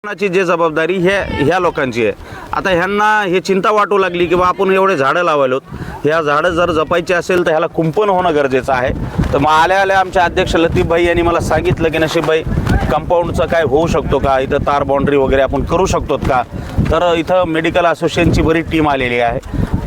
ची जी जबाबदारी ह्या लोकांची आहे। आता ह्यांना हे चिंता वाटू लागली की बा आपण एवढे झाडं लावलोत, ह्या झाडं जर जपायची असेल तर ह्याला कुंपण होणं गरजेचं आहे। तर मग आल्या आमचे अध्यक्ष लतीफ भाई यांनी मला सांगितलं की नशीब भाई कंपाऊंडचं काय होऊ शकतो का, इथं तार बाउंड्री वगैरे आपण करू शकतो का। तर इथं मेडिकल असोसिएशनची बरी टीम आलेली आहे,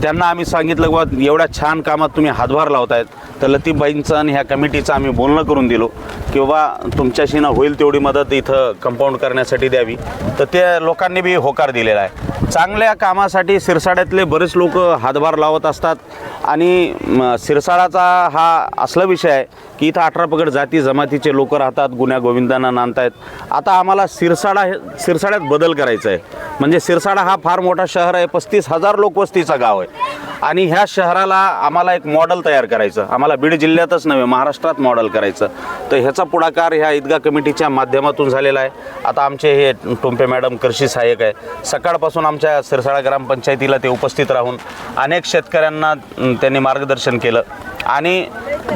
त्यांना आम्ही सांगितलं की बा एवढ्या छान कामात तुम्ही हातभार लावतायत। तर लतीफ भाईंचं आणि ह्या कमिटीचं आम्ही बोलणं करून दिलो की बाबा तुमच्याशी ना होईल तेवढी मदत इथं कंपाऊंड करण्यासाठी द्यावी। तर त्या लोकांनी बी होकार दिलेला आहे। चांगल्या कामासाठी सिरसाड्यातले बरेच लोक हातभार लावत असतात आणि सिरसाडाचा हा असला विषय आहे की इथं 18 पगड जाती जमातीचे लोक राहतात, गुन्ह्या गोविंदांना नांदतायत। आता आम्हाला सिरसाड्यात बदल करायचा आहे। म्हणजे सिरसाडा हा फार मोठा शहर आहे, 35,000 लोकवस्तीचा गाव आहे आणि ह्या शहराला आम्हाला एक मॉडेल तयार करायचं, आम्हाला बीड जिल्ह्यातच नव्हे महाराष्ट्रात मॉडेल करायचं। तर ह्याचा पुढाकार ह्या ईदगाह कमिटीच्या माध्यमातून झालेला आहे। आता आमचे हे टोंपे मॅडम कृषी सहाय्यक आहे, सकाळपासून आमच्या सिरसाडा ग्रामपंचायतीला ते उपस्थित राहून अनेक शेतकऱ्यांना त्यांनी मार्गदर्शन केलं आणि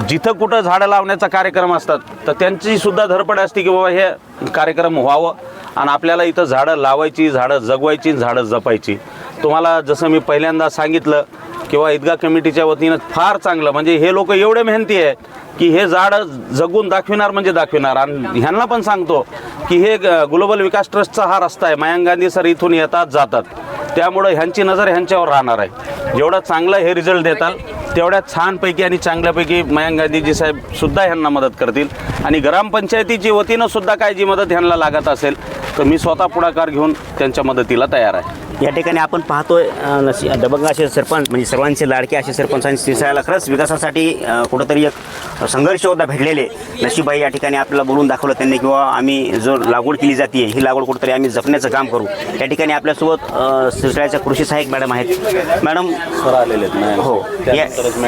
जिथं कुठं झाडं लावण्याचा कार्यक्रम असतात तर त्यांची सुद्धा धडपड असते की बाबा हे कार्यक्रम व्हावं आणि आपल्याला इथं झाडं लावायची, झाडं जगवायची, झाडं जपायची। तुम्हाला जसं मी पहिल्यांदा सांगितलं किंवा ईदगाह कमिटीच्या वतीनं फार चांगलं, म्हणजे हे लोक एवढे मेहनती आहे की हे झाडं जगून दाखविणार म्हणजे दाखविणार। आणि ह्यांना पण सांगतो की हे ग्लोबल विकास ट्रस्टचा हा रस्ता आहे, मयांक गांधी सर इथून येतात जातात, त्यामुळं ह्यांची नजर ह्यांच्यावर राहणार आहे। जेवढं चांगलं हे रिझल्ट देतात तेवढ्या छानपैकी आणि चांगल्यापैकी मयांक गांधीजी साहेब सुद्धा ह्यांना मदत करतील आणि ग्रामपंचायतीची वतीनं सुद्धा काय जी मदत ह्यांना लागत असेल तर मी स्वतः पुढाकार घेऊन त्यांच्या मदतीला तयार आहे। या ठिकाणी आपण पाहतोय दबंग असे सरपंच म्हणजे सर्वांचे लाडके असे सरपंच आणि सिरसाड्याला खरंच विकासासाठी कुठंतरी एक संघर्ष होता भेटलेले नशीबभाई या ठिकाणी आपल्याला बोलून दाखवलं त्यांनी किंवा आम्ही जो लागवड केली जाते ही लागवड कुठंतरी आम्ही जपण्याचं काम करू। या ठिकाणी आपल्यासोबत सिरसाड्याच्या कृषी सहाय्यक मॅडम आहेत। मॅडम सर आलेले आहेत हो